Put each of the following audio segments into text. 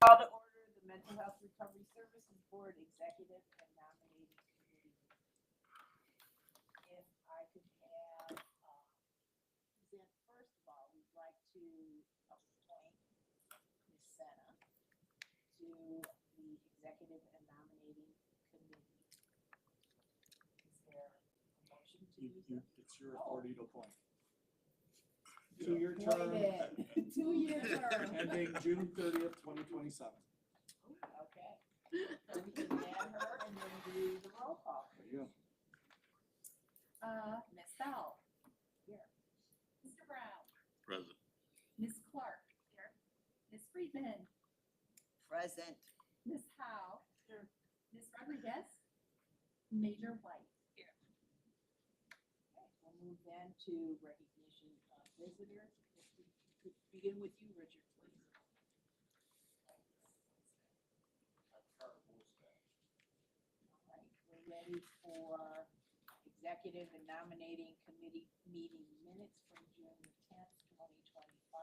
Call to order the Mental Health Recovery Services Board Executive and Nominating Committee. If I could have, present, first of all, we'd like to appoint Ms. Senna to the Executive and Nominating Committee. Is there a motion to use it? It's your authority to appoint. Yeah. 2-year term, Appointed. 2-year term. ending June 30th, 2027. Okay. So we can add her and then do the roll call. There you go. Ms. Bell. Here. Mr. Brown. Present. Ms. Clark. Here. Ms. Friedman. Present. Ms. Howe. Here. Ms. Rodriguez. Major White. Here. Okay, we'll move then to recognition of visitors. If we could begin with you, Richard, please. All right, we're ready for executive and nominating committee meeting minutes from June the 10th, 2025.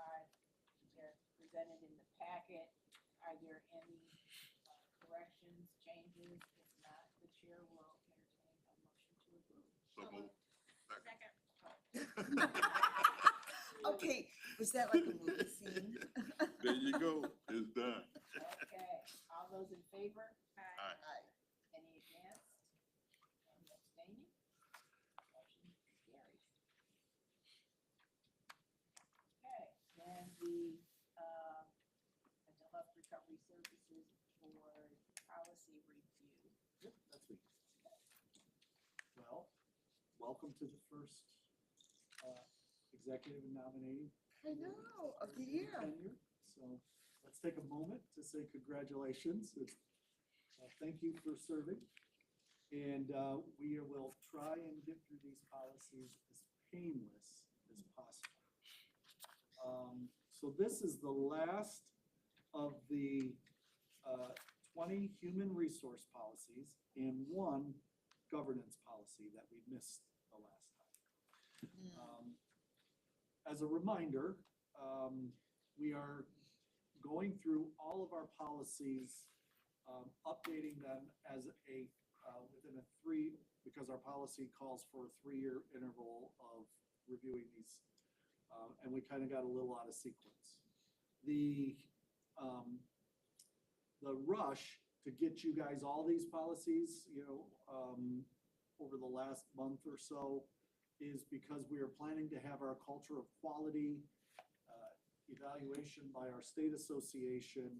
They're presented in the packet. Are there any corrections, changes? If not, the chair will entertain a motion to approve. So moved. Second. Okay, was that like a movie scene? There you go. It's done. Okay, all those in favor? Aye. Aye. Any against? Any abstaining? Motion carries. Okay, then the Mental Health Recovery Services Board Policy Review. Yep, that's me. Well, welcome to the first executive and nominating I know, of the year. tenure. So let's take a moment to say congratulations. Thank you for serving. And we will try and get through these policies as painless as possible. So this is the last of the 20 human resource policies and 1 governance policy that we missed the last time. As a reminder, we are going through all of our policies, updating them as a, within a 3, because our policy calls for a 3-year interval of reviewing these, and we kind of got a little out of sequence. The rush to get you guys all these policies, over the last month or so, is because we are planning to have our culture of quality evaluation by our state association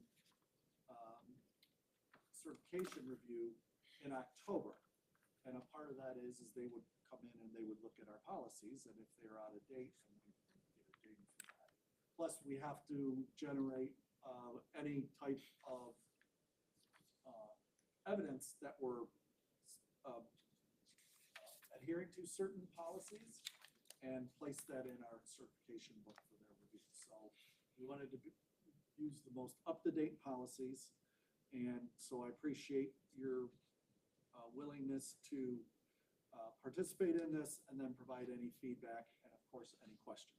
certification review in October. And a part of that is they would come in and they would look at our policies, and if they're out of date, then we get a ding for that. Plus, we have to generate any type of evidence that we're adhering to certain policies and place that in our certification book for their review. So we wanted to use the most up-to-date policies. And so I appreciate your willingness to participate in this and then provide any feedback and of course, any questions.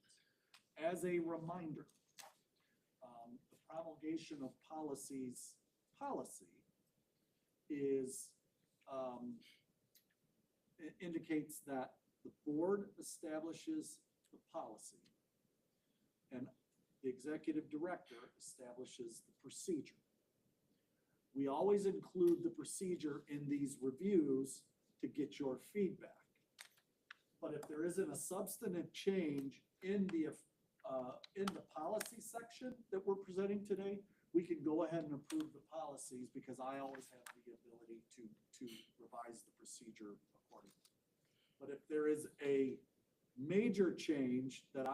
As a reminder, the promulgation of policy is it indicates that the board establishes the policy and the executive director establishes the procedure. We always include the procedure in these reviews to get your feedback. But if there isn't a substantive change in the policy section that we're presenting today, we can go ahead and approve the policies because I always have the ability to revise the procedure accordingly. But if there is a major change that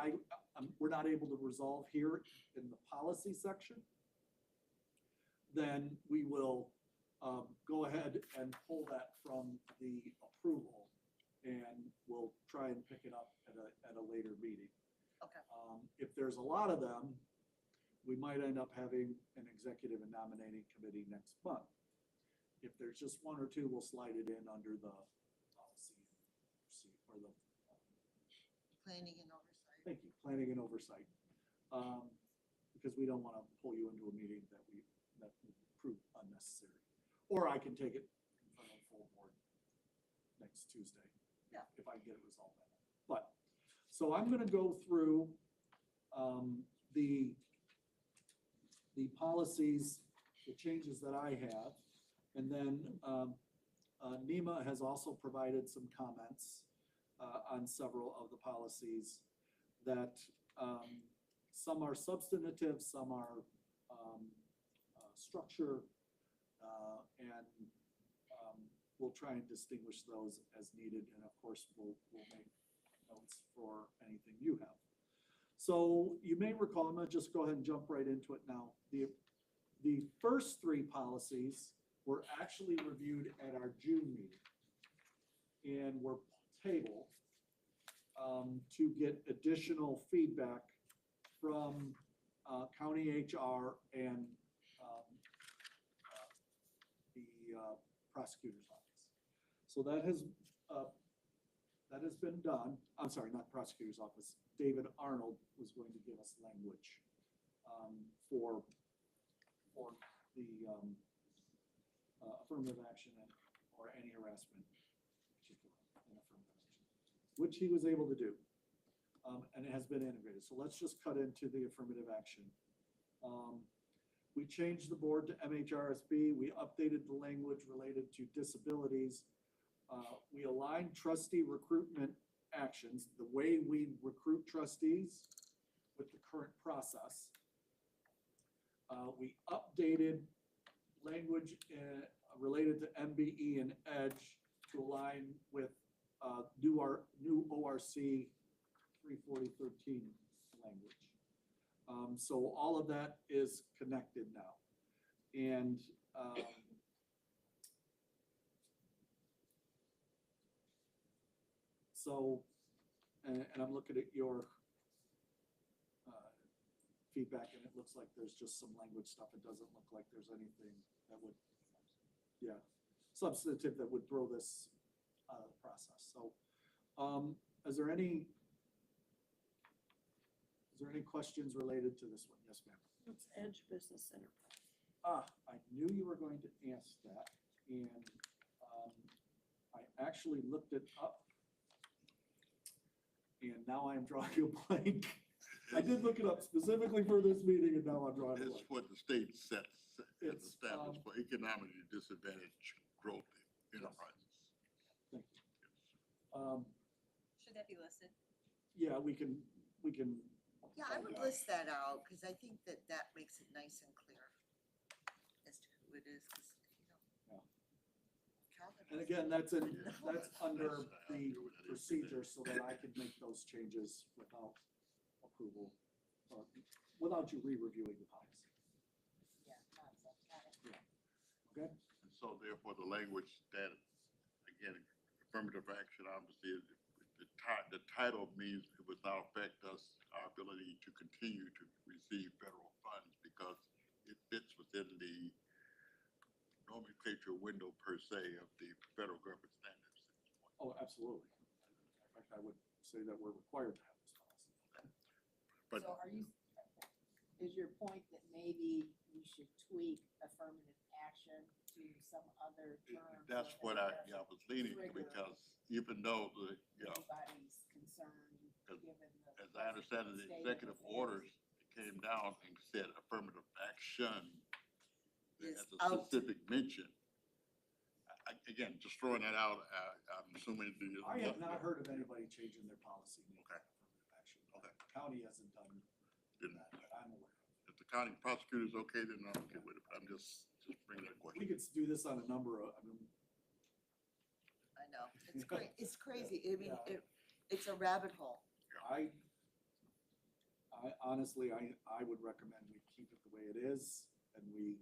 we're not able to resolve here in the policy section, then we will go ahead and pull that from the approval and we'll try and pick it up at a later meeting. Okay. If there's a lot of them, we might end up having an executive and nominating committee next month. If there's just 1 or 2, we'll slide it in under the policy or the Planning and oversight. thank you, planning and oversight. Because we don't want to pull you into a meeting that prove unnecessary. Or I can take it in front of the full board next Tuesday. Yeah. If I get it resolved by then. But, so I'm gonna go through, the policies, the changes that I have. And then, Nima has also provided some comments, on several of the policies that, some are substantive, some are, structure, and, we'll try and distinguish those as needed, and of course, we'll make notes for anything you have. So you may recall, I'm gonna just go ahead and jump right into it now. The first three policies were actually reviewed at our June meeting and were tabled to get additional feedback from county HR and the prosecutor's office. So that has been done. I'm sorry, not prosecutor's office. David Arnold was going to give us language for the affirmative action or any harassment, in affirmative action, which he was able to do. And it has been integrated. So let's just cut into the affirmative action. We changed the board to MHRSB. We updated the language related to disabilities. We aligned trustee recruitment actions, the way we recruit trustees, with the current process. We updated language related to MBE and EDGE to align with new ORC 34013 language. So all of that is connected now. And so, and I'm looking at your feedback, and it looks like there's just some language stuff. It doesn't look like there's anything that would, yeah, substantive that would throw this out of the process. So, is there any questions related to this one? Yes, ma'am. What's Edge Business Enterprise? I knew you were going to ask that, and I actually looked it up, and now I'm drawing a blank. I did look it up specifically for this meeting, and now I'm drawing a It's blank. what the state sets, has It's, established for economically disadvantaged growth enterprises. Thank you. Should that be listed? Yeah, we can. Yeah, I would list that out, because I think that makes it nice and clear as to who it is, because, Yeah. Calvin And was- again, that's That's under I the agree with that. procedure so that I can make those changes without approval, or without you re-reviewing the policy. Yeah, concept, got it. Okay? And so therefore, the language that, again, affirmative action, obviously, the title means it would not affect us, our ability to continue to receive federal funds because it fits within the nomenclature window per se of the federal government standards. Oh, absolutely. In fact, I would say that we're required to have this policy. But So is your point that maybe we should tweak affirmative action to some other term? that's so what that I doesn't was leaning, trigger because even though anybody's concern, As- given the. as I understand it, the state of executive affairs. orders came down and said affirmative action Is as a out. specific mention. Again, just throwing that out, I'm assuming. I have not heard of anybody changing their policy. making Okay. affirmative action. Okay. The county hasn't done that, that I'm aware of. If the county prosecutor's okay, then I'm okay with it, but I'm just bringing that question. We could do this on a number of, I know, it's crazy, I mean, Yeah. it's a rabbit hole. I honestly, I would recommend we keep it the way it is, and we,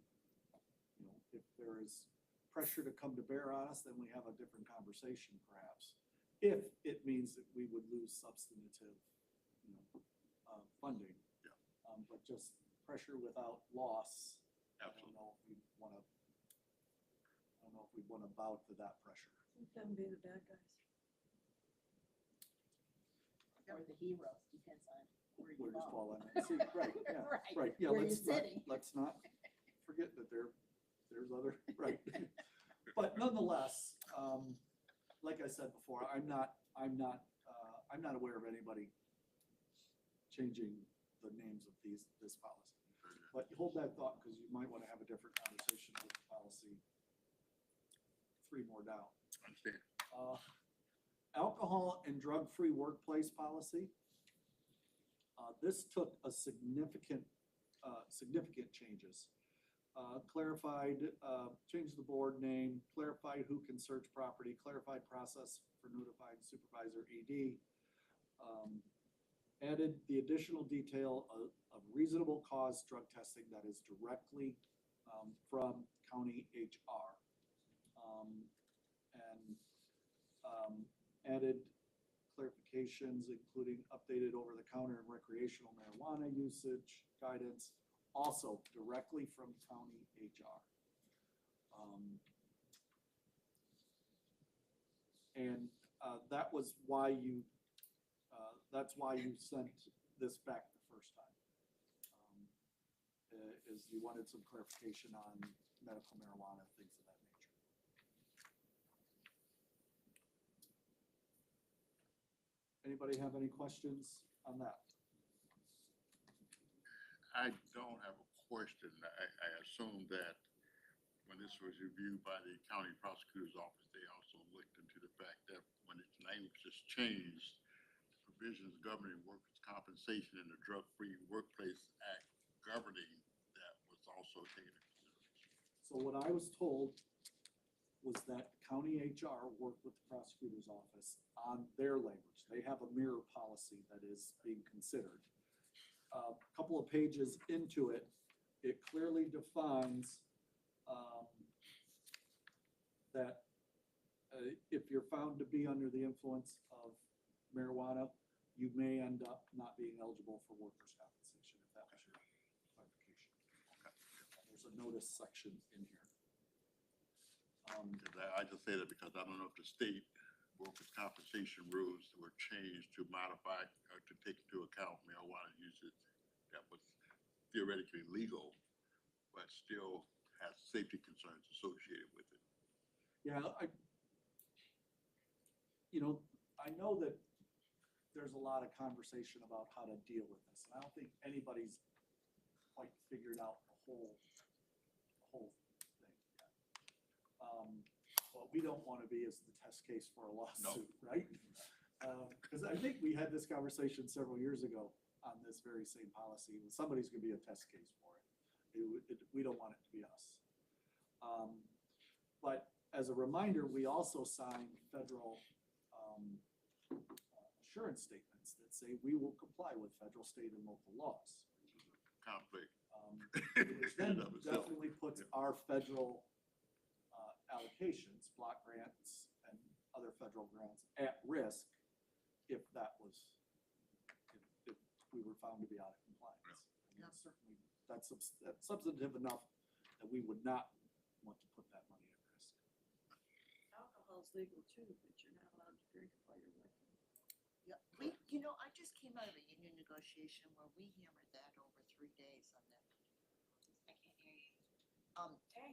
if there is pressure to come to bear on us, then we have a different conversation perhaps. If it means that we would lose substantive, funding. Yeah. But just pressure without loss, I don't Absolutely. know if we'd wanna bow to that pressure. Let them be the bad guys. Or the heroes, depends on where you Where you fall. fall in. See, right, yeah, Right, right, yeah, where you're let's not, sitting. let's not forget that they're there's other, right. But nonetheless, like I said before, I'm not aware of anybody changing the names of this policy. But you hold that thought, because you might want to have a different conversation with policy 3 more down. Understand? Alcohol and drug-free workplace policy. This took a significant changes. Clarified, changed the board name, clarified who can search property, clarified process for notifying supervisor ED. Added the additional detail of reasonable cause drug testing that is directly from county HR. Added clarifications, including updated over-the-counter and recreational marijuana usage guidance, also directly from county HR. That was why that's why you sent this back the first time. Is you wanted some clarification on medical marijuana, things of that nature. Anybody have any questions on that? I don't have a question. I assume that when this was reviewed by the county prosecutor's office, they also looked into the fact that when its language is changed, provisions governing workers' compensation and the Drug-Free Workplace Act governing that was also taken into consideration. So what I was told was that county HR worked with the prosecutor's office on their language. They have a mirror policy that is being considered. A couple of pages into it, it clearly defines that if you're found to be under the influence of marijuana, you may end up not being eligible for workers' compensation, if that was your clarification. There's a notice section in here. Because I just say that because I don't know if the state workers' compensation rules were changed to modify or to take into account marijuana usage that was theoretically legal, but still has safety concerns associated with it. Yeah, I know that there's a lot of conversation about how to deal with this, and I don't think anybody's quite figured out the whole thing yet. What we don't want to be is the test case for a lawsuit, right? Because I think we had this conversation several years ago on this very same policy, and somebody's gonna be a test case for it. We don't want it to be us. But as a reminder, we also signed federal assurance statements that say we will comply with federal, state, and local laws. Conflict. Which then definitely puts our federal allocations, block grants and other federal grants at risk if we were found to be out of compliance. And certainly, that's substantive enough that we would not want to put that money at risk. Alcohol's legal too, but you're not allowed to drink it while you're working. Yeah, I just came out of a union negotiation where we hammered that over 3 days on that. I can't hear you.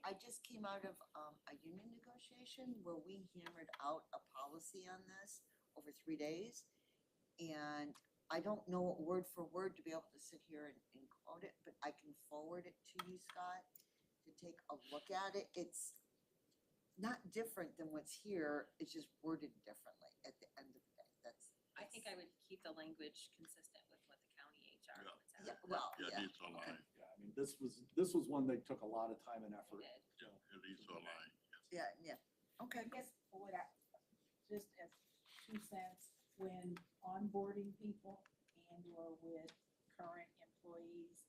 I just came out of a union negotiation where we hammered out a policy on this over 3 days. And I don't know it word for word to be able to sit here and quote it, but I can forward it to you, Scott, to take a look at it. It's not different than what's here, it's just worded differently at the end of the day. I think I would keep the language consistent with what the county HR Yeah. puts out. Yeah, well, Yeah, yeah. it needs to align. Yeah, I mean, this was one that took a lot of time and They effort. did. Yeah, it needs to align. Yeah. Okay. I guess what just as 2 cents, when onboarding people and or with current employees,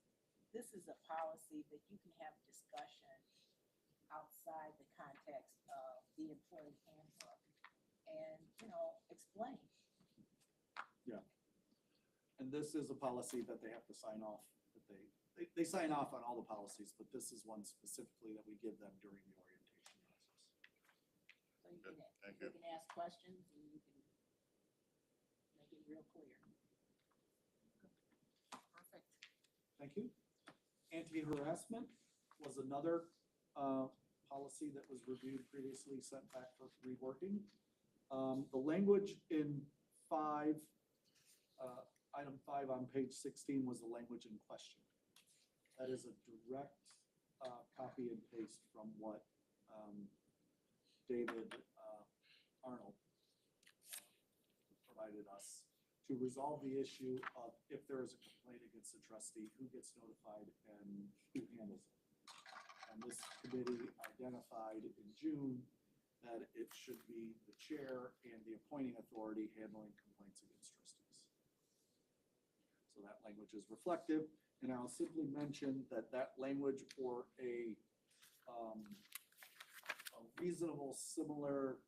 this is a policy that you can have discussion outside the context of the employee handbook and, explain. Yeah. And this is a policy that they have to sign off, that they sign off on all the policies, but this is one specifically that we give them during the orientation process. So you Good, can, thank you you. can ask questions and you can make it real clear. Perfect. Thank you. Anti-harassment was another policy that was reviewed previously, sent back for reworking. The language in item 5 on page 16 was the language in question. That is a direct copy and paste from what David Arnold provided us to resolve the issue of if there is a complaint against the trustee, who gets notified and who handles it. And this committee identified in June that it should be the chair and the appointing authority handling complaints against trustees. So that language is reflective, and I'll simply mention that that language for a reasonable, similar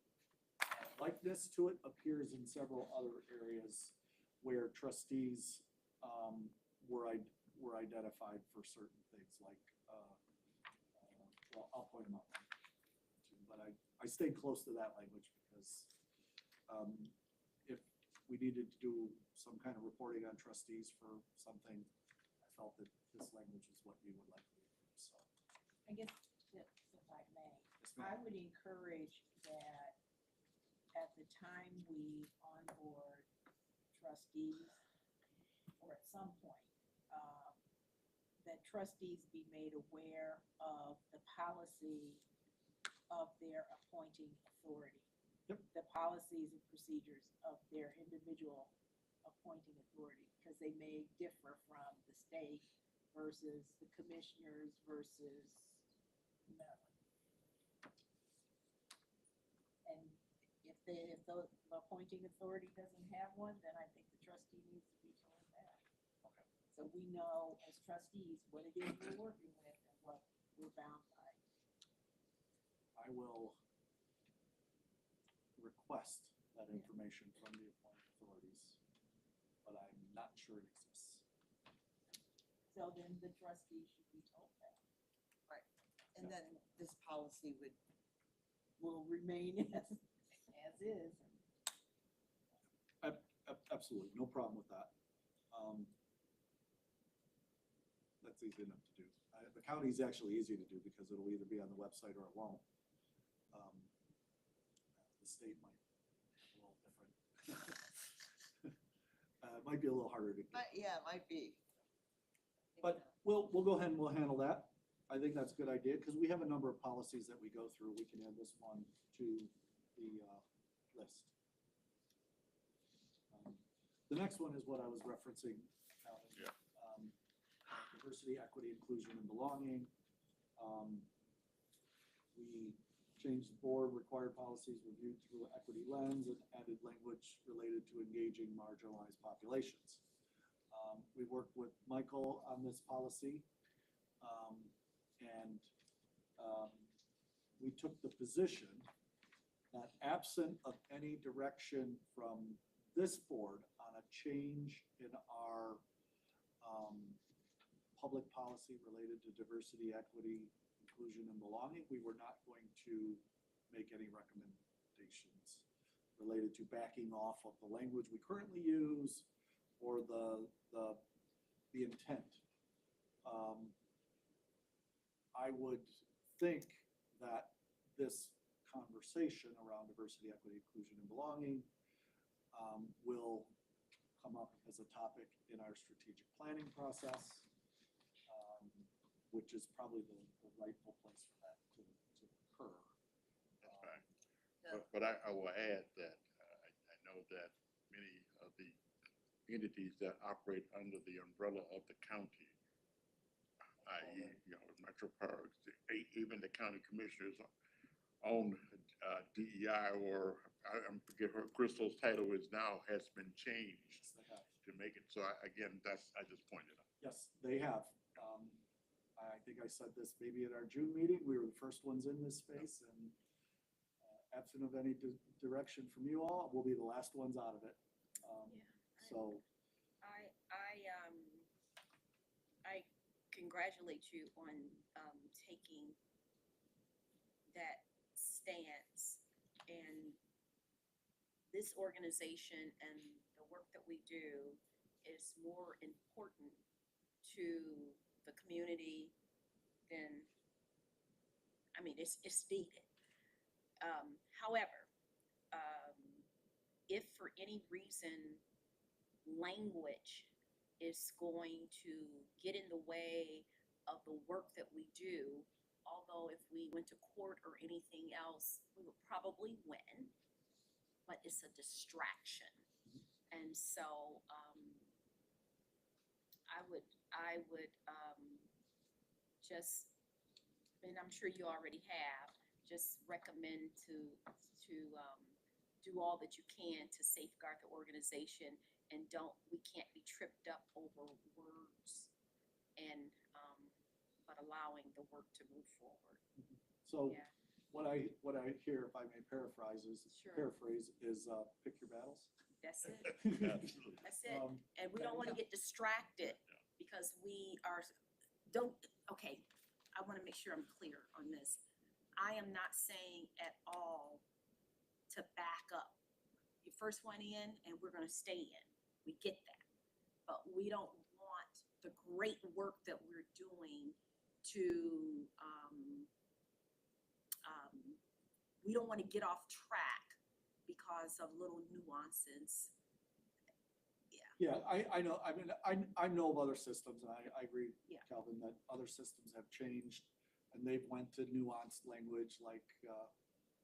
likeness to it appears in several other areas where trustees were identified for certain things, like, well, I'll point them out. But I stayed close to that language because if we needed to do some kind of reporting on trustees for something, I felt that this language is what we would likely use, so. I guess, if I may, Yes, ma'am. I would encourage that at the time we onboard trustees, or at some point, that trustees be made aware of the policy of their appointing authority. Yep. The policies and procedures of their individual appointing authority, because they may differ from the state versus the commissioners versus Maryland. And if the appointing authority doesn't have one, then I think the trustee needs to be told that. Okay. So we know as trustees what it is we're working with and what we're bound by. I will request that information from the appointing authorities, but I'm not sure it exists. So then the trustee should be told that. And then this policy would, Will remain as is. Absolutely, no problem with that. That's easy enough to do. The county is actually easy to do because it'll either be on the website or it won't. The state might be a little different. It might be a little harder to do. but yeah, it might be. But we'll go ahead and we'll handle that. I think that's a good idea, because we have a number of policies that we go through. We can add this one to the list. The next one is what I was referencing, Calvin. Yeah. Diversity, equity, inclusion, and belonging. We changed the board required policies reviewed through equity lens and added language related to engaging marginalized populations. We worked with Michael on this policy. And we took the position that absent of any direction from this board on a change in our public policy related to diversity, equity, inclusion, and belonging, we were not going to make any recommendations related to backing off of the language we currently use or the intent. I would think that this conversation around diversity, equity, inclusion, and belonging will come up as a topic in our strategic planning process, which is probably the rightful place for that to occur. That's fine. Yeah. But I will add that I know that many of the entities that operate under the umbrella of the county, i.e., Metro Parks, even the county commissioners own DEI, or I forget what Crystal's title is now, has been changed Yes, they have. to make it. So again, I just pointed out. Yes, they have. I think I said this maybe at our June meeting, we were the first ones in this space, and absent of any direction from you all, we'll be the last ones out of it. So, I congratulate you on taking that stance, and this organization and the work that we do is more important to the community than I mean, it's needed. However, if for any reason language is going to get in the way of the work that we do, although if we went to court or anything else, we would probably win, but it's a distraction. And so, I would, just, and I'm sure you already have, just recommend to, do all that you can to safeguard the organization and we can't be tripped up over words and, but allowing the work to move forward. So Yeah. what I hear, if I may paraphrase, Sure. is pick your battles. That's it. Absolutely. That's it. Um, And we don't want to get distracted because we are, okay, I want to make sure I'm clear on this. I am not saying at all to back up. You first went in and we're going to stay in. We get that. But we don't want the great work that we're doing to, we don't want to get off track because of little nuances. Yeah, I know, I mean, I know of other systems, and I agree, Yeah. Calvin, that other systems have changed, and they've went to nuanced language like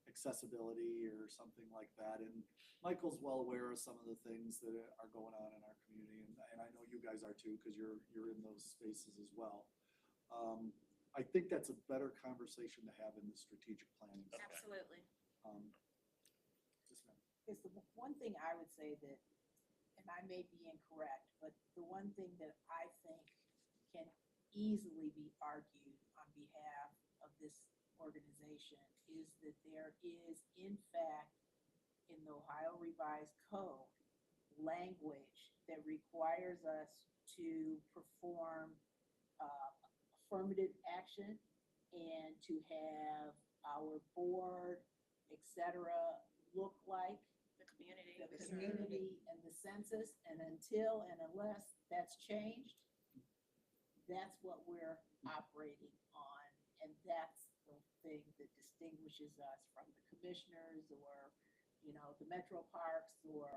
accessibility or something like that, and Michael's well aware of some of the things that are going on in our community, and I know you guys are too, because you're in those spaces as well. I think that's a better conversation to have in the strategic planning. Absolutely. Yes, ma'am. Is the one thing I would say that, and I may be incorrect, but the one thing that I think can easily be argued on behalf of this organization is that there is, in fact, in the Ohio Revised Code, language that requires us to perform affirmative action and to have our board, et cetera, look like The community. the community and the census, and until and unless that's changed, that's what we're operating on, and that's the thing that distinguishes us from the commissioners or, you know, the metro parks or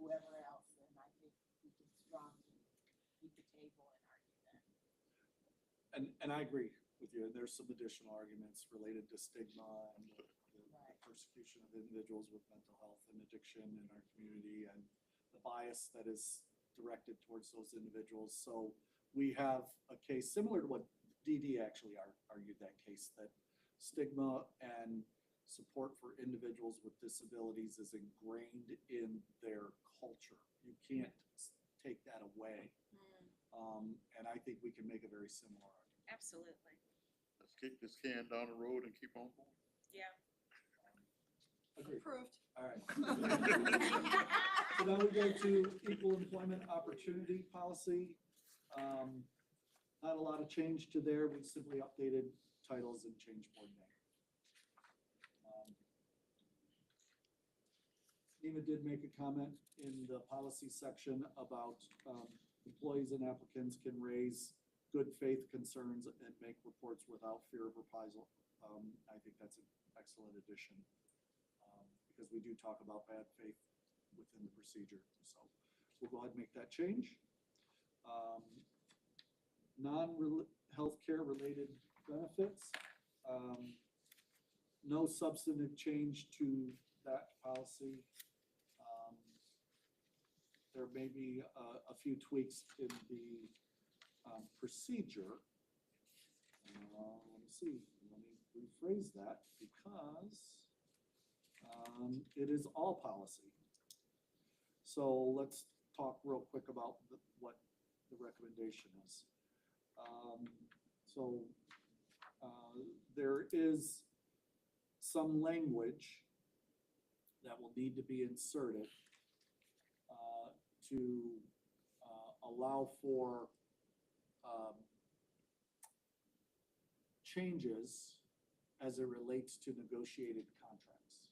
whoever else, and I think we can strongly keep the table and argue that. And I agree with you, and there's some additional arguments related to stigma and the Right. persecution of individuals with mental health and addiction in our community, and the bias that is directed towards those individuals. So we have a case similar to what DD actually argued, that case, that stigma and support for individuals with disabilities is ingrained in their culture. You can't take that away. And I think we can make a very similar argument. Absolutely. Let's kick this can down the road and keep on going. Yeah. Agreed. Approved. All right. So now we go to equal employment opportunity policy. Not a lot of change to there. We simply updated titles and changed board name. Neva did make a comment in the policy section about employees and applicants can raise good faith concerns and make reports without fear of reprisal. I think that's an excellent addition, because we do talk about bad faith within the procedure. So we'll go ahead and make that change. Non-healthcare related benefits. No substantive change to that policy. There may be a few tweaks in the procedure. Let me see, let me rephrase that, because it is all policy. So let's talk real quick about what the recommendation is. There is some language that will need to be inserted to allow for changes as it relates to negotiated contracts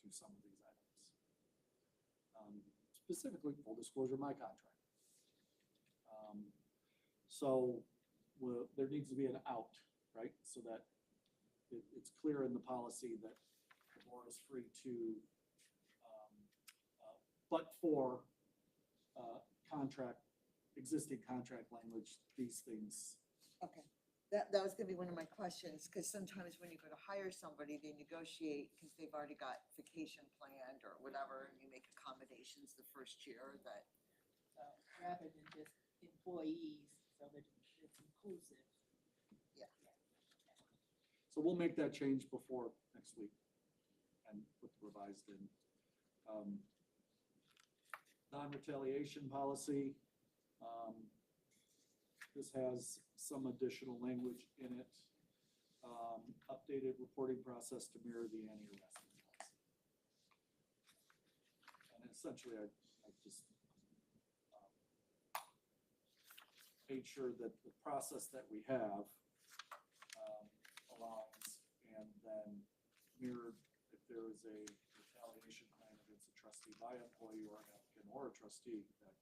to some of these items. Specifically, full disclosure, my contract. So there needs to be an out, right? So that it's clear in the policy that the board is free to, but for, contract, existing contract language, these things. Okay, that was gonna be one of my questions, because sometimes when you go to hire somebody, they negotiate, because they've already got vacation planned or whatever, and you make accommodations the first year that, Rather than just employees, so that it's inclusive. Yeah. So we'll make that change before next week and put the revised in. Non-retaliation policy. This has some additional language in it. Updated reporting process to mirror the anti-harassment policy. And essentially, I just made sure that the process that we have aligns, and then mirrored if there is a retaliation claim against a trustee by an employee or an applicant or a trustee, that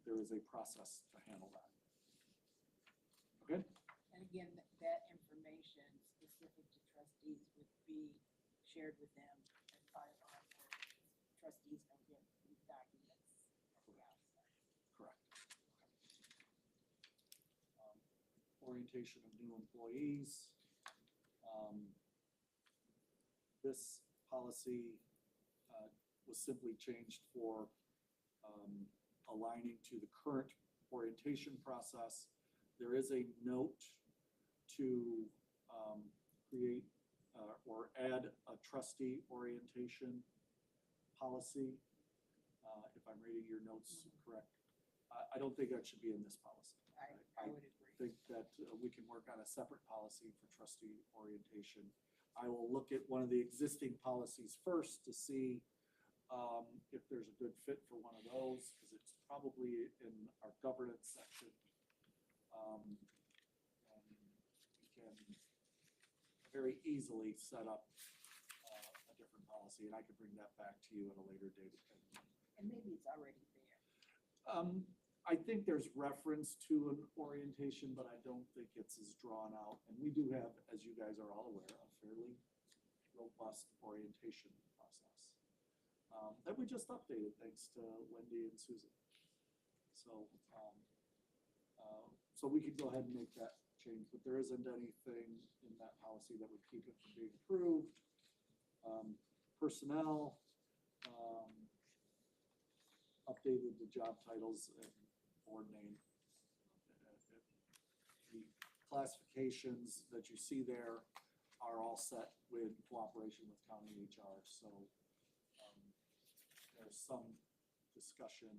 there is a process to handle that. Okay? And again, that information specific to trustees would be shared with them as part of our work. Trustees don't get these documents from the outside. Correct. Orientation of new employees. This policy was simply changed for aligning to the current orientation process. There is a note to create or add a trustee orientation policy. If I'm reading your notes correct, I don't think that should be in this policy. I would agree. Think that we can work on a separate policy for trustee orientation. I will look at one of the existing policies first to see if there's a good fit for one of those, because it's probably in our governance section. And we can very easily set up a different policy, and I can bring that back to you at a later date. And maybe it's already there. I think there's reference to an orientation, but I don't think it's as drawn out. And we do have, as you guys are all aware, a fairly robust orientation process that we just updated thanks to Wendy and Susan. So, so we could go ahead and make that change, but there isn't anything in that policy that would keep it from being approved. Personnel, updated the job titles and board name. The classifications that you see there are all set with cooperation with county HR, so there's some discussion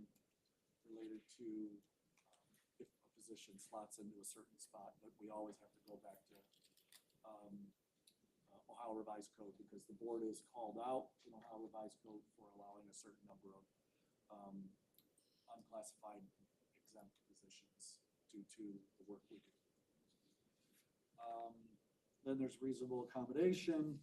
related to if a position slots into a certain spot, but we always have to go back to Ohio Revised Code, because the board is called out in Ohio Revised Code for allowing a certain number of unclassified exempt positions due to the work we do. Then there's reasonable accommodation.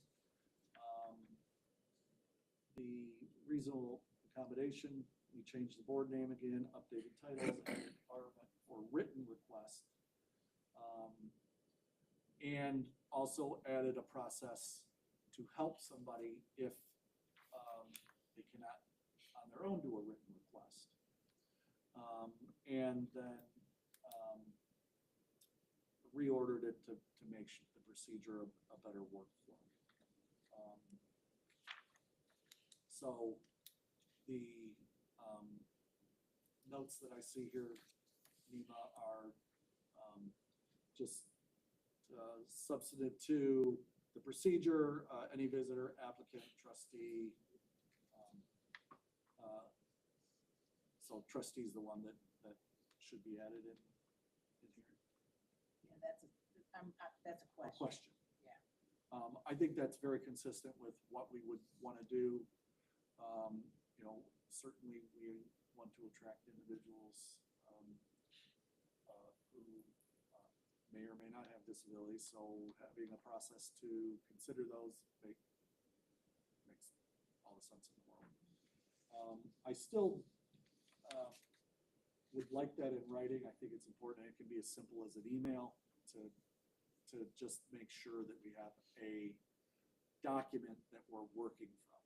The reasonable accommodation, we changed the board name again, updated titles, added requirement for written request. And also added a process to help somebody if they cannot on their own do a written request. And then reordered it to make the procedure a better workflow. So the notes that I see here, Nima, are just substantive to the procedure, any visitor, applicant, trustee. So trustee is the one that should be added in here. Yeah, that's a question. Question. Yeah. I think that's very consistent with what we would want to do. You know, certainly we want to attract individuals who may or may not have disabilities, so having a process to consider those makes all the sense in the world. I still would like that in writing. I think it's important. It can be as simple as an email to to just make sure that we have a document that we're working from.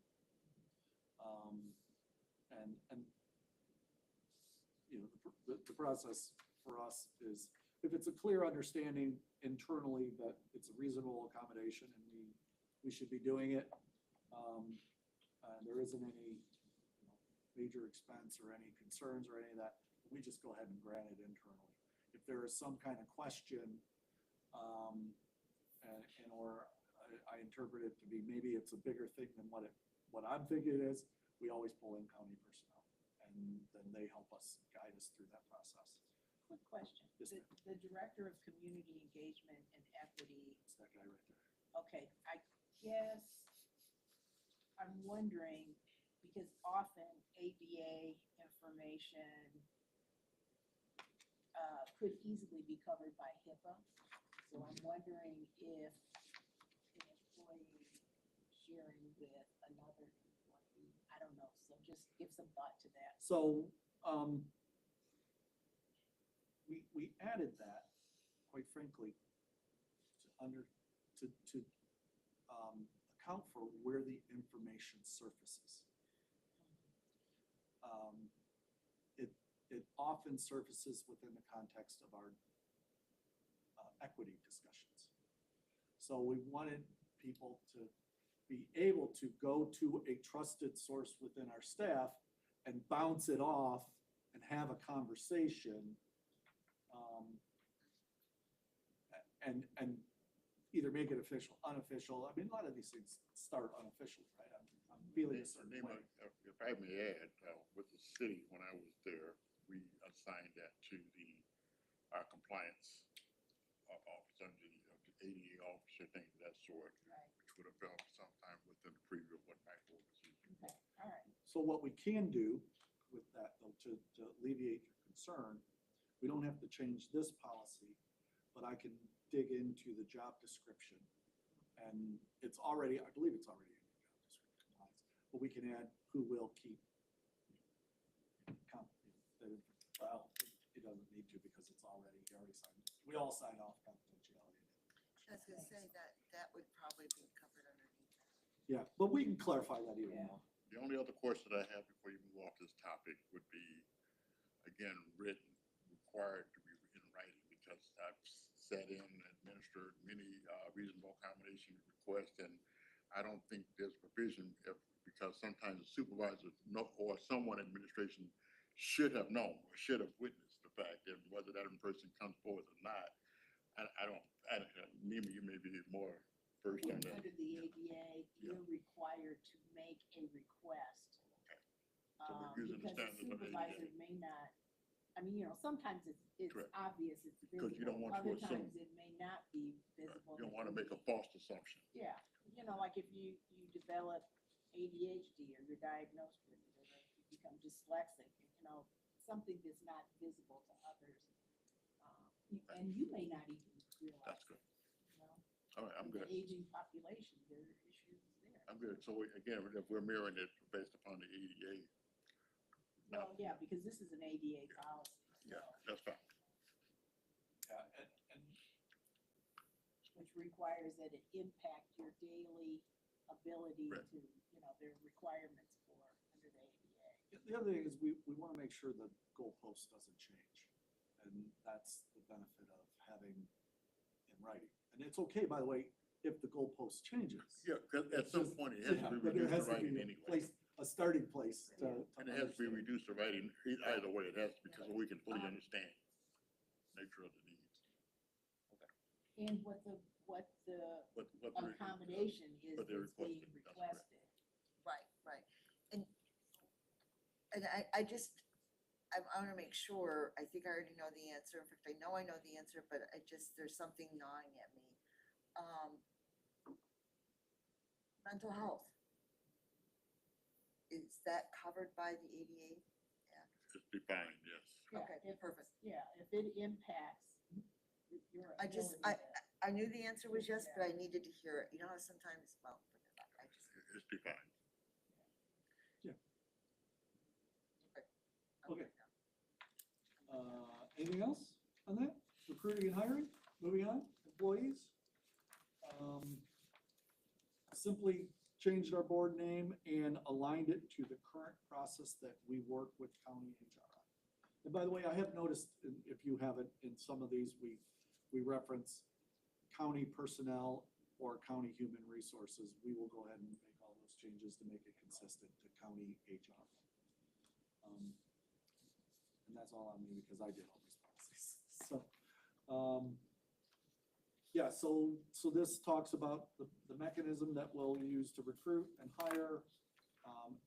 And, you know, the process for us is, if it's a clear understanding internally that it's a reasonable accommodation and we should be doing it, and there isn't any, you know, major expense or any concerns or any of that, we just go ahead and grant it internally. If there is some kind of question, and or I interpret it to be, maybe it's a bigger thing than what I'm thinking it is, we always pull in county personnel, and then they help us, guide us through that process. Quick question. Yes, The, ma'am. the Director of Community Engagement and Equity, It's that guy right there. okay, I guess I'm wondering, because often ADA information could easily be covered by HIPAA. So I'm wondering if an employee sharing with another employee, I don't know, so just give some thought to that. So, we added that, quite frankly, to account for where the information surfaces. It often surfaces within the context of our equity discussions. So we wanted people to be able to go to a trusted source within our staff and bounce it off and have a conversation. And either make it official, unofficial. I mean, a lot of these things start unofficially, right? I'm feeling a certain Nima, way. if I may add, with the city, when I was there, we assigned that to our compliance officer, the ADA officer, things of that sort, Right, which would have felt sometime within the preview of what my overseas. okay, all right. So what we can do with that, though, to alleviate your concern, we don't have to change this policy, but I can dig into the job description. And it's already, I believe it's already in the job description compliance, but we can add who will keep. Well, it doesn't need to because it's already, he already signed, we all sign off confidentiality. I was gonna say that would probably be covered underneath that. Yeah, but we can clarify that even Yeah. more. The only other question I have before you move off this topic would be, again, written, required to be in writing, because I've sat in and administered many reasonable accommodation requests, and I don't think there's provision because sometimes the supervisor or someone in administration should have known or should have witnessed the fact that whether that person comes forward or not. Nima, you may be more versed on that. Under the ADA, you're required to make a request. Okay. So we're using the Because the standards of supervisor ADA. may not, I mean, you know, sometimes it's Correct. obvious, it's visible. Because you don't want to Other assume. times it may not be visible. You don't want to make a false assumption. Yeah, you know, like if you develop ADHD or you're diagnosed with it, or you become dyslexic, you know, something that's not visible to others. And you may not even realize. That's good. You know, All right, I'm with good. the aging population, there are issues there. I'm good. So again, if we're mirroring it based upon the ADA, Well, yeah, because this is an ADA policy, yeah, so, that's fine. Yeah, and which requires that it impact your daily ability Right. to, you know, there are requirements for under the ADA. the other thing is we want to make sure the goalpost doesn't change. And that's the benefit of having in writing. And it's okay, by the way, if the goalpost changes. Yeah, because at It's some just- point it has yeah, to be but there reduced has to to be writing a anyway. place, a starting place to. And it has to be understand. reduced to writing either way. It has to, because we can fully understand nature of the needs. And what the What the accommodation is what they're that's being requesting, that's correct. requested. Right. And I wanna make sure, I think I already know the answer. In fact, I know the answer, but there's something gnawing at me. Mental health. Is that covered by the ADA? It's defined, yes. Yeah, Okay, if- perfect. Yeah, if it impacts your I just, ability I knew the answer was yes, but I needed to hear it. You know how sometimes, well, forget about it. It's defined. I'm Okay. good now. Anything else on that? Recruiting and hiring, moving on, employees? simply changed our board name and aligned it to the current process that we work with county HR on. And by the way, I have noticed, if you haven't, in some of these, we reference county personnel or county human resources. We will go ahead and make all those changes to make it consistent to county HR. And that's all on me because I did all these policies. So, yeah, so this talks about the mechanism that we'll use to recruit and hire.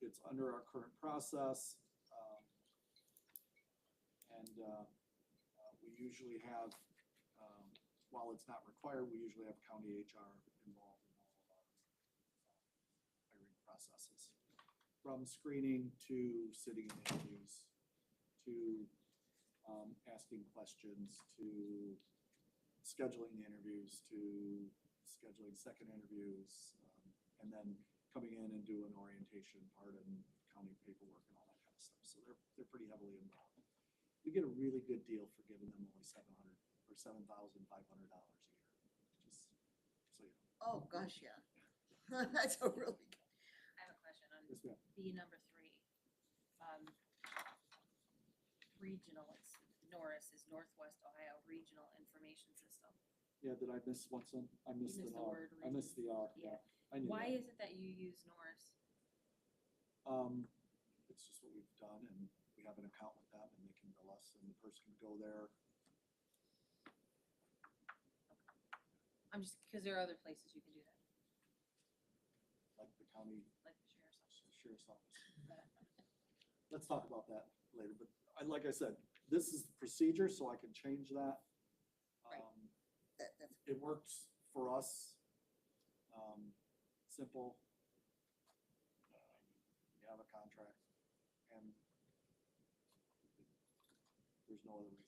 It's under our current process. We usually have, while it's not required, we usually have county HR involved in all of our hiring processes. From screening to sitting in interviews, to asking questions, to scheduling the interviews, to scheduling second interviews, and then coming in and doing orientation part and county paperwork and all that kind of stuff. So they're pretty heavily involved. We get a really good deal for giving them only $700 or $7,500 a year. Just so you know. Oh, gosh, yeah. That's a really good. I have a question on Yes, ma'am. B number 3. Regional, it's Norris is Northwest Ohio Regional Information System. Yeah, did I miss one? I missed missed an the R. word I missed the R. Yeah. I knew Why that. is it that you use Norris? It's just what we've done, and we have an account with them, and they can bill us, and the person can go there. I'm just, because there are other places you can do that, Like the county like the sheriff's office. sheriff's office. Let's talk about that later, but like I said, this is the procedure, so I can change that. Right. That's It works for us. Simple. You have a contract, and there's no other reason.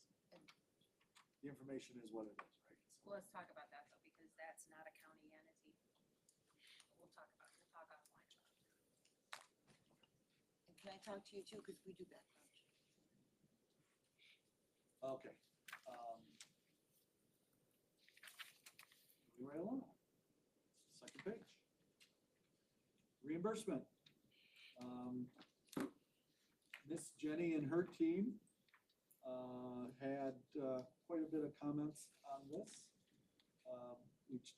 The information is what it is, right? So- Well, let's talk about that though, because that's not a county entity. We'll talk offline about it. And can I talk to you too, because we do background check. Okay. Moving right along. Second page. Reimbursement. Miss Jenny and her team had quite a bit of comments on this. Which,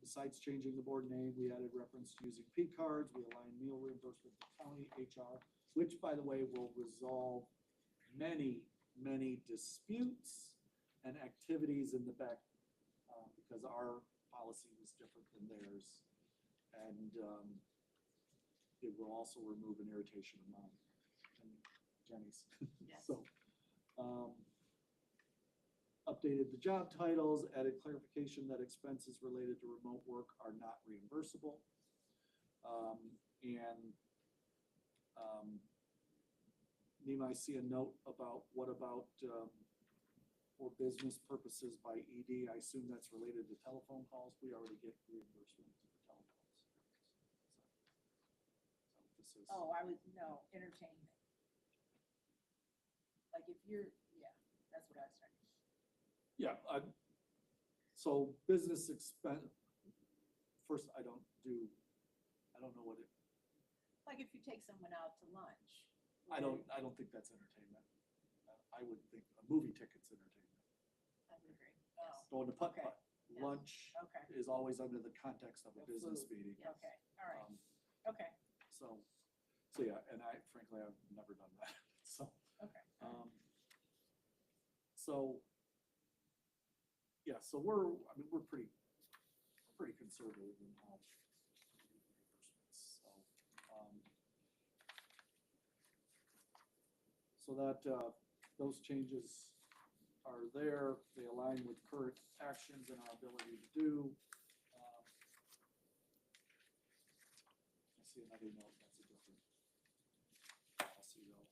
besides changing the board name, we added reference to using P cards, we aligned meal reimbursement to county HR, which, by the way, will resolve many, many disputes and activities in the back, because our policy was different than theirs. And it will also remove an irritation of mine and Jenny's. Yes. So, updated the job titles, added clarification that expenses related to remote work are not reimbursable. Nima, I see a note about, what about, for business purposes by ED, I assume that's related to telephone calls, we already get reimbursement for telephones. So this is. Oh, no, entertainment. Like if you're, yeah, that's what I was trying to. Yeah, so business expense, first, I don't know what it, Like if you take someone out to lunch. I don't think that's entertainment. I would think a movie ticket's entertainment. I would agree. Oh, Going to putt Okay. putt, lunch okay, is always under the context of a Of business food. meeting. okay, all right, Um, okay, So yeah, and frankly, I've never done that, so. okay. So, yeah, so we're pretty conservative in how reimbursements, so. So that, those changes are there, they align with current actions and our ability to do. I see another note, that's a different policy though.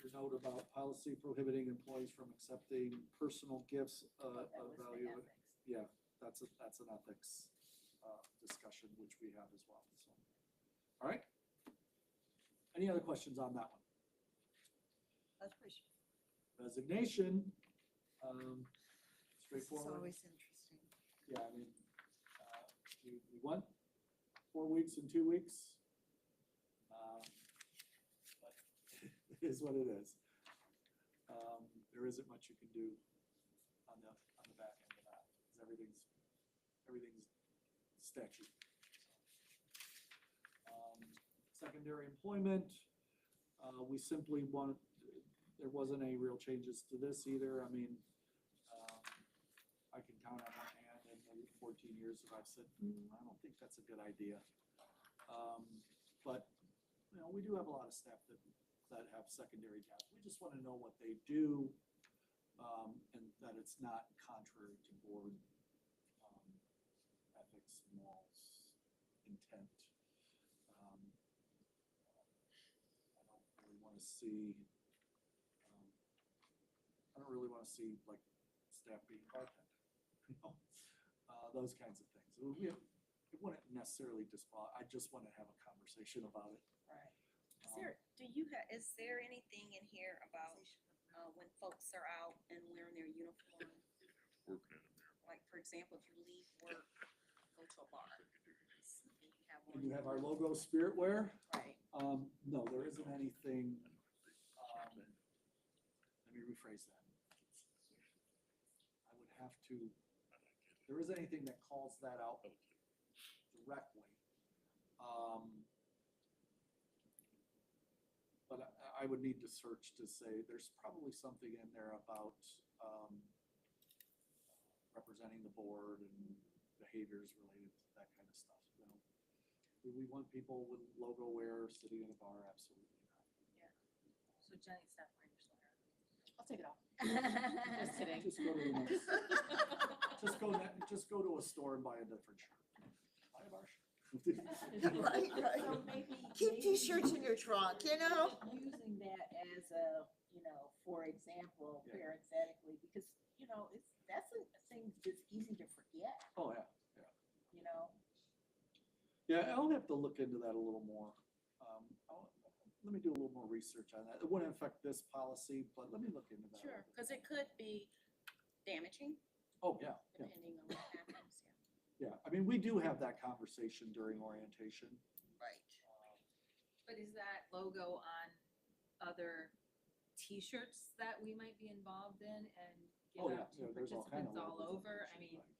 Your note about policy prohibiting employees from accepting personal gifts That of was the value. ethics. Yeah, that's an ethics discussion, which we have as well, so. All right. Any other questions on that one? That's pretty, Resignation, this is straightforward. always interesting. Yeah, we went 4 weeks and 2 weeks. But it is what it is. There isn't much you can do on the back end of that, because everything's statute. Secondary employment, we simply want, there wasn't any real changes to this either. I mean, I can count on one hand in the 14 years that I've said, I don't think that's a good idea. But, you know, we do have a lot of staff that have secondary jobs. We just want to know what they do, and that it's not contrary to board ethics, morals, intent. I don't really want to see, like staff being bartended, you know, those kinds of things. It wouldn't necessarily I just want to have a conversation about it. Right. Is there anything in here about, when folks are out and wearing their uniform? Working in there. Like, for example, if you leave work, go to a bar. And you have our logo Spirit Wear. Right. No, there isn't anything, let me rephrase that. I would have to, there isn't anything that calls that out directly. But I would need to search to say, there's probably something in there about, representing the board and behaviors related to that kind of stuff, you know. Do we want people with logo wear sitting in a bar? Absolutely not. So Jenny, stop wearing your sweater. I'll take it off. Just kidding. Just go to the next, just go to a store and buy a different shirt. Buy a bar shirt. Right, right. So maybe. Keep t-shirts in your trunk, you know? Using that as a, you know, for example, Yeah. parenthetically, because, you know, that's a thing that's easy to forget, Oh, yeah. you know? Yeah, I'll have to look into that a little more. Let me do a little more research on that. It wouldn't affect this policy, but let me look into that. a Sure, little bit. because it could be damaging, Oh, yeah, yeah, depending on what happens, yeah. I mean, we do have that conversation during orientation. Right. But is that logo on other T-shirts that we might be involved in and Oh, give yeah, out to yeah, there's all kind participants of all logos on over? there, I mean, right.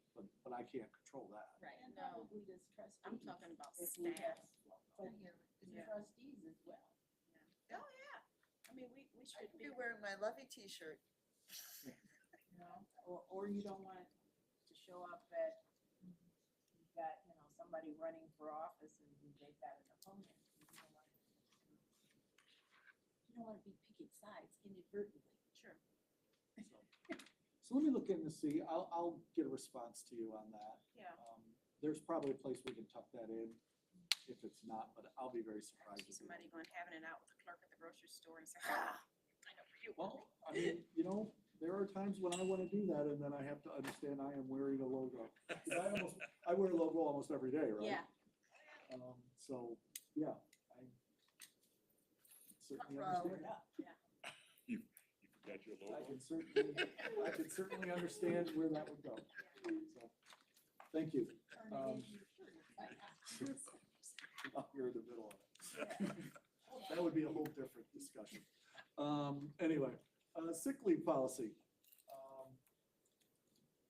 But I can't control that. right. And No. probably does trustees. I'm talking about if we have- staff. But Yeah. the Yeah. trustees as well. Oh, yeah. I mean, we I should could be. be wearing my Lovey t-shirt. You know, or you don't want to show up that you've got, you know, somebody running for office and they've got an opponent. You don't want to be picking sides inadvertently. Sure. So let me look in to see, I'll get a response to you on that. Yeah. There's probably a place we can tuck that in, if it's not, but I'll be very surprised. See if we somebody don't. going, having it out with the clerk at the grocery store and say, ah, I know where you Well, work. I mean, you know, there are times when I want to do that and then I have to understand I am wearing a logo. 'Cause I wear a logo almost every day, right? Yeah. So, yeah, I certainly Ruh-roh. understand. You forgot your I logo? can certainly understand where that would go. So, thank you. Up here in the middle of it. That would be a whole different discussion. Anyway, sick leave policy.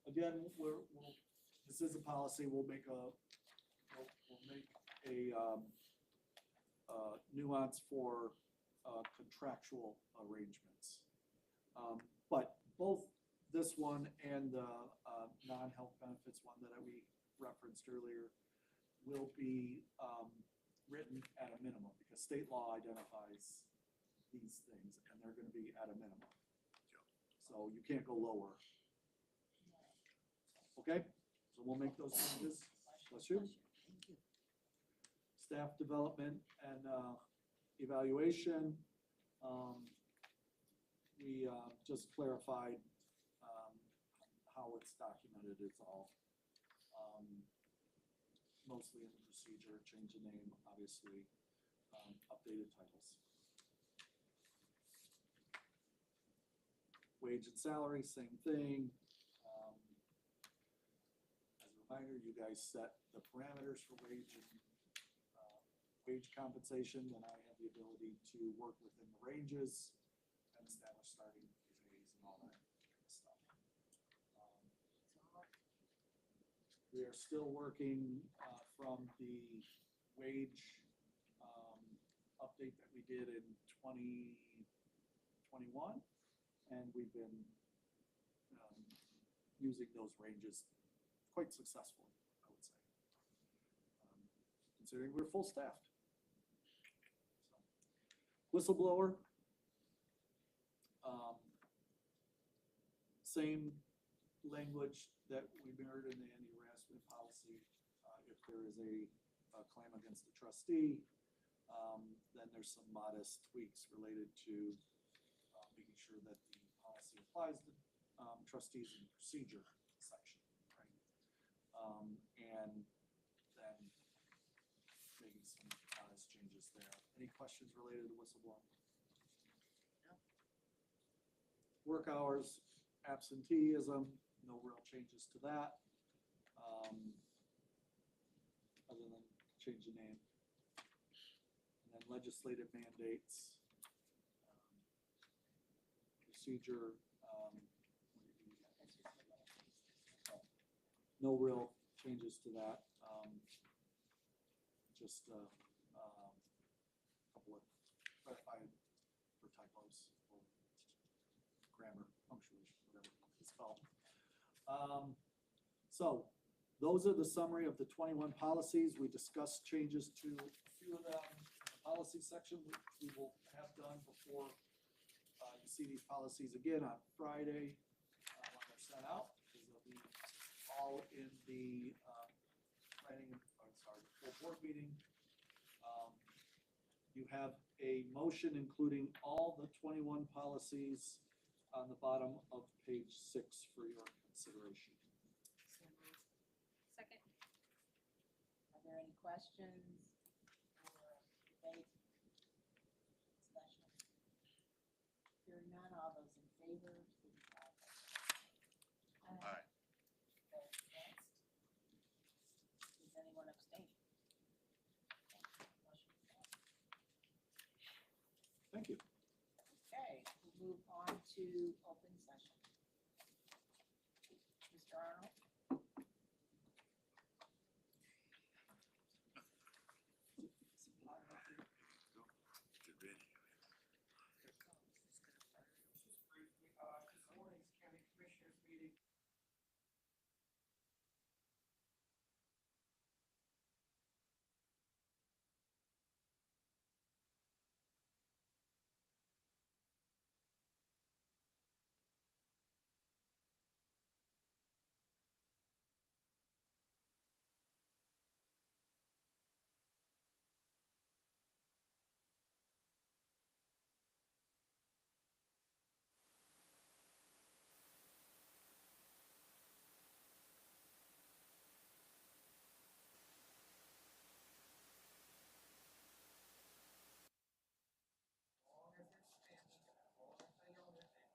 Again, this is a policy, we'll make a nuance for contractual arrangements. But both this one and the non-health benefits one that we referenced earlier will be written at a minimum, because state law identifies these things and they're gonna be at a minimum. So you can't go lower. Okay, so we'll make those changes. Bless you. Staff development and evaluation. We just clarified how it's documented, it's all mostly in the procedure, change the name, obviously, updated titles. Wage and salary, same thing. As a reminder, you guys set the parameters for wage and wage compensation, then I have the ability to work within the ranges and establish starting pays and all that kind of stuff. We are still working from the wage update that we did in 2021, and we've been using those ranges quite successfully, I would say, considering we're full staffed. Whistleblower, same language that we mirrored in the anti-harassment policy. If there is a claim against a trustee, then there's some modest tweaks related to making sure that the policy applies to trustees in the procedure section, right? And then making some honest changes there. Any questions related to whistleblowing? No. Work hours, absenteeism, no real changes to that. Other than change the name. And then legislative mandates, procedure, no real changes to that. Just a couple of clarified for typos or grammar, punctuation, whatever it's called. So those are the summary of the 21 policies. We discussed changes to a few of them in the policy section, which we will have done before you see these policies again on Friday when they're sent out, because they'll be all in the full board meeting. You have a motion including all the 21 policies on the bottom of page 6 for your consideration. Second. Are there any questions or debate, discussion? Hearing none, all those in favor, signify by saying Aye. Those against? Is anyone abstaining? Motion passed. Thank you. Okay, we'll move on to open session. Mr. Arnold? Get ready. This morning's county commissioners meeting. Long as it's standing, as long as they own it, they've got to maintain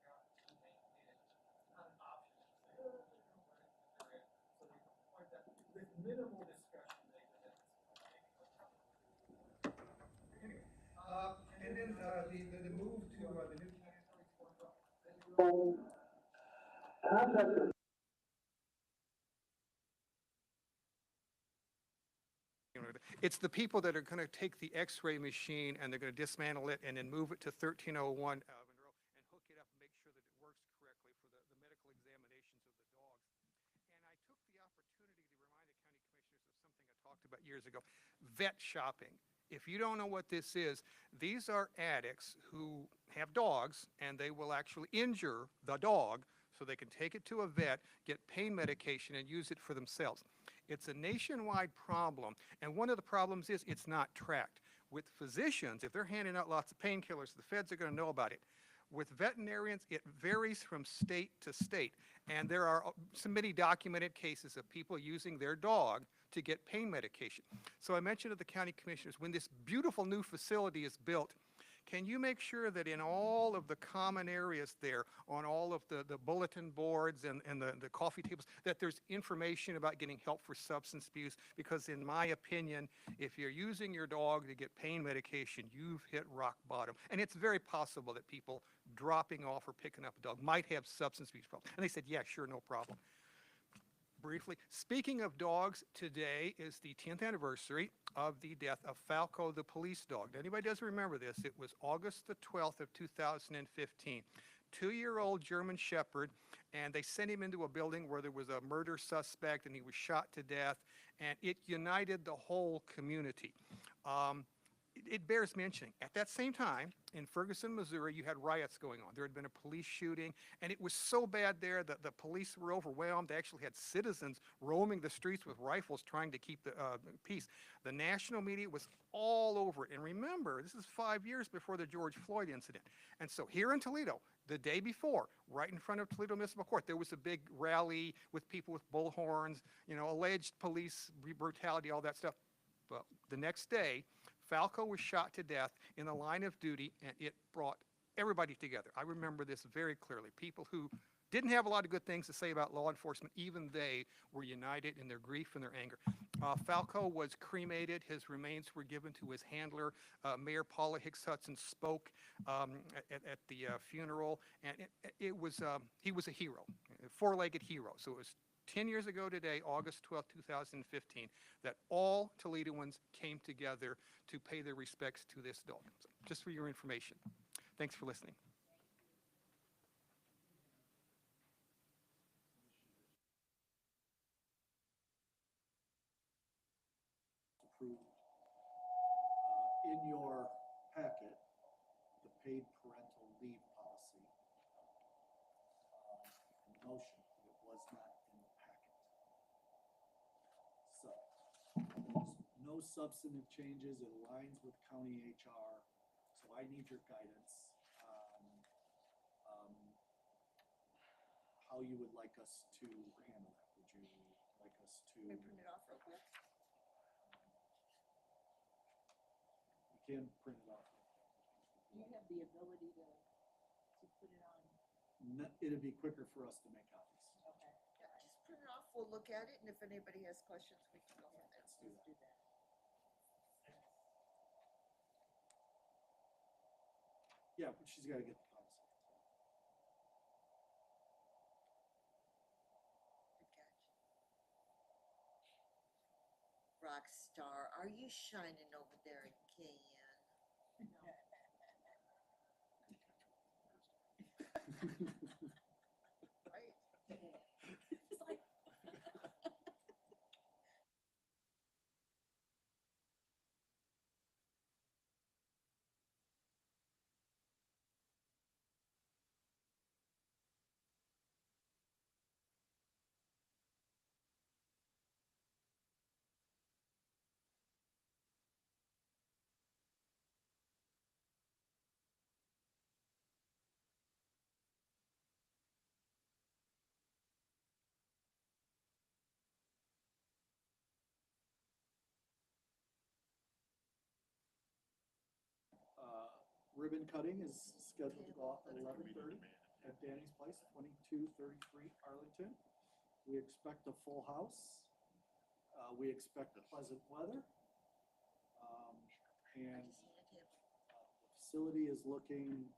it. It's not an option. Say, oh, they don't want it, they're in. So we can point that with minimal discussion, they can then. Anyway, and then, the move to, the new county attorney's court. It's the people that are going to take the x-ray machine and they're going to dismantle it and then move it to 1301 Monroe and hook it up and make sure that it works correctly for the medical examinations of the dogs. And I took the opportunity to remind the county commissioners of something I talked about years ago, vet shopping. If you don't know what this is, these are addicts who have dogs and they will actually injure the dog so they can take it to a vet, get pain medication and use it for themselves. It's a nationwide problem, and one of the problems is it's not tracked. With physicians, if they're handing out lots of painkillers, the feds are going to know about it. With veterinarians, it varies from state to state, and there are many documented cases of people using their dog to get pain medication. So I mentioned to the county commissioners, when this beautiful new facility is built, can you make sure that in all of the common areas there, on all of the bulletin boards and the coffee tables, that there's information about getting help for substance abuse? Because in my opinion, if you're using your dog to get pain medication, you've hit rock bottom. And it's very possible that people dropping off or picking up a dog might have substance abuse problems. And they said, yeah, sure, no problem. Briefly, speaking of dogs, today is the 10th anniversary of the death of Falco, the police dog. Anybody doesn't remember this? It was August the 12th of 2015. 2-year-old German Shepherd, and they sent him into a building where there was a murder suspect, and he was shot to death, and it united the whole community. It bears mentioning, at that same time, in Ferguson, Missouri, you had riots going on. There had been a police shooting, and it was so bad there that the police were overwhelmed. They actually had citizens roaming the streets with rifles trying to keep the peace. The national media was all over it. And remember, this is 5 years before the George Floyd incident. And so here in Toledo, the day before, right in front of Toledo Municipal Court, there was a big rally with people with bullhorns, you know, alleged police brutality, all that stuff. But the next day, Falco was shot to death in the line of duty, and it brought everybody together. I remember this very clearly. People who didn't have a lot of good things to say about law enforcement, even they were united in their grief and their anger. Falco was cremated. His remains were given to his handler. Mayor Paula Hicks Hudson spoke at the funeral, and he was a hero, a four-legged hero. So it was 10 years ago today, August 12, 2015, that all Toledoans came together to pay their respects to this dog. So just for your information. Thanks for listening. Approved in your packet, the paid parental leave policy in motion. It was not in the packet. So there's no substantive changes. It aligns with county HR. So I need your guidance on how you would like us to handle that. Would you like us to? Can I print it off real quick? We can print it off. Do you have the ability to put it on? It'd be quicker for us to make copies. Okay. Yeah, just print it off, we'll look at it, and if anybody has questions, we can go from there. Let's do that. Do that. Yeah, but she's gotta get the policy. Good catch. Rock star, are you shining over there in Cayenne? Right? It's like, Ribbon cutting is scheduled to go off at 11:30 at Danny's Place, 2233 Arlington. We expect a full house. We expect pleasant weather. And the facility is looking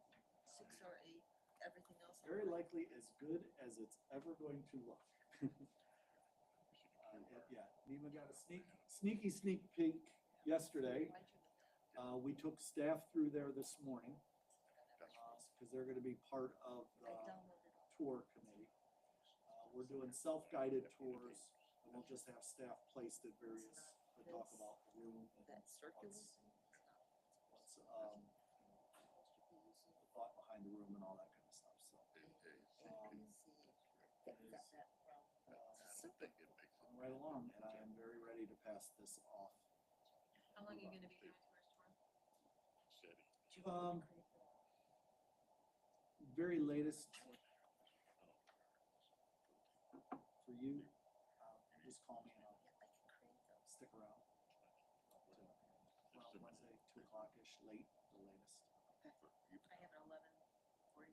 6 or 8, everything else. very likely as good as it's ever going to look. Yeah, Nima got a sneak peek yesterday. We took staff through there this morning, because they're gonna be part of the tour committee. We're doing self-guided tours, and we'll just have staff placed at various, to talk about the room and That circular. what's the thought behind the room and all that kind of stuff, so. Right along, and I am very ready to pass this off. How long are you gonna be doing tours for? Very latest for you, just call me and I'll stick around. Well, Wednesday, 2 o'clock-ish, late, the latest. You- I have an 11:45.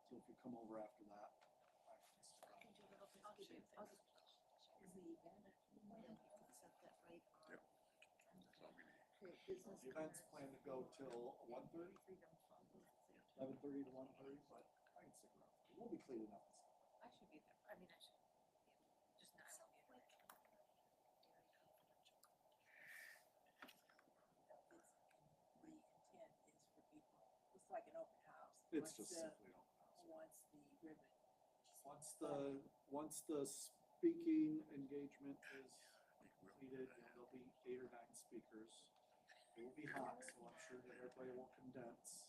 So if you come over after that, I can stick around. I'll give you a Is the event, set that right on? Yep. That's all we need. Okay, business The event's cards. planned to go till 1:30, Freedom Fund. 11:30 to 1:30, but I can stick around. We'll be cleaning up. I should be there. I mean, I should, just not, I won't be there. The intent is for people, it's like an open house. It's Once just the- simply open house. Once the ribbon, Once the speaking engagement is I think we'll- completed, there'll be 8 or 9 speakers. It will be hot, so I'm sure that everybody will condense.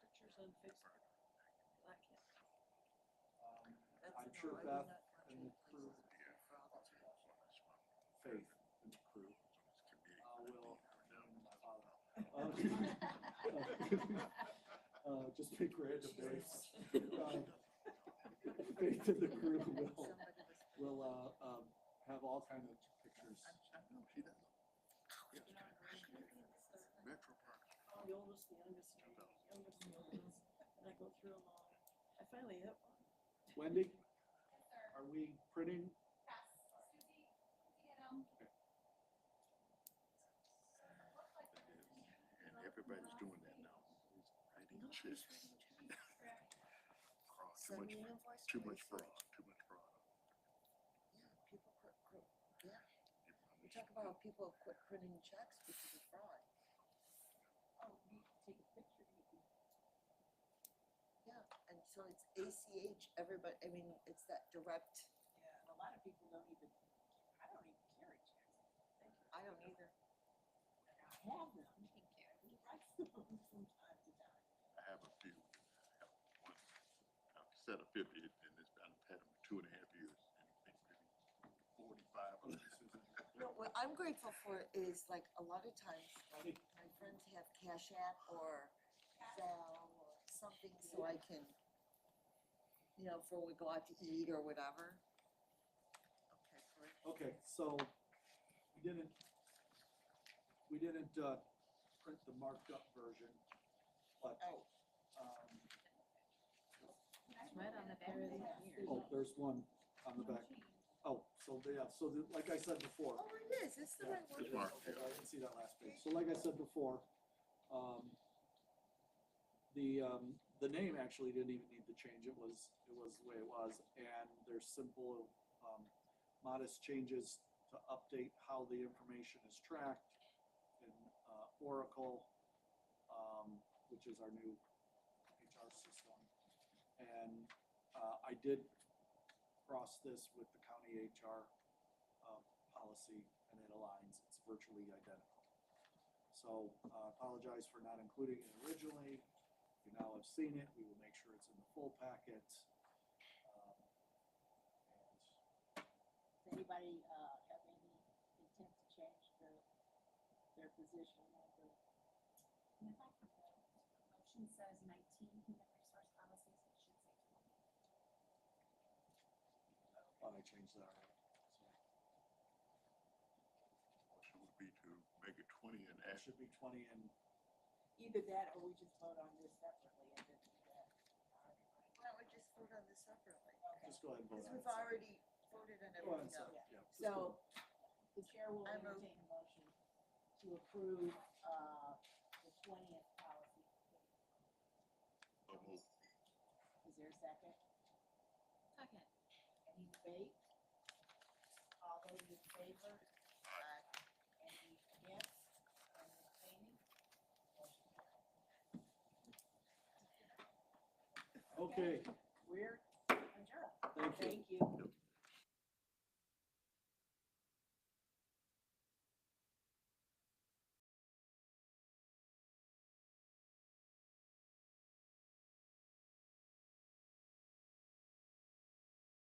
Pictures on Facebook. Black cat. That's I'm no, sure I do Beth not and the graduate crew, places for all that's watching. Faith and the crew, will, just make random names. Faith and the crew will, have all kind of pictures. I know, she does. Metro Park. The oldest, the youngest, the youngest, the oldest. And I go through them all. I finally hit one. Wendy, are we printing? And everybody's doing that now. Writing checks. Send me an invoice. Too much please. fraud, too much fraud. Yeah, people yeah, we talk about how people have quit printing checks because of fraud. oh, you can take a picture, you can, Yeah, and so it's ACH, everybody, I mean, it's that direct, yeah, and a lot of people don't even, I don't even carry checks. Thank you. I don't either. I have them, you can carry, you write them from time to time. I have a few. I have one, a set of 50, and it's, I've had them 2.5 years, and maybe 45 of them. You know, what I'm grateful for is like a lot of times, like my friends have Cash App or Zelle or something so I can, you know, for when we go out to eat or whatever. Okay, great. Okay, so we didn't print the marked up version, but, Oh, It's right on the back of the here. oh, there's one on the back. Oh, so like I said before. oh, it is, it's the Yeah, right one. It's marked, okay, yeah. I didn't see that last page. So like I said before, the name actually didn't even need to change. It was the way it was. And there's simple, modest changes to update how the information is tracked in Oracle, which is our new HR system. And I did cross this with the county HR policy, and it aligns. It's virtually identical. So apologize for not including it originally. You now have seen it. We will make sure it's in the full packet. Does anybody, have any intent to change their position on the, And if I could note, the motion says 19 human resource policies, it should say 20. Thought I changed that already. Motion would be to make it 20 and It add, should be 20 and, either that or we just vote on this separately and then do that. Why don't we just vote on this separately? Okay. just go ahead and vote Because on it. we've already voted on Go ahead, everything Seth. else. Yeah, just go. So the chair will I move. entertain a motion to approve, the 20th policy. so move. Is there a second? Second. Any debate? All those in favor? Aye. Any against? Any abstaining? Motion carries. Okay, We're adjourned. thank you. Thank you.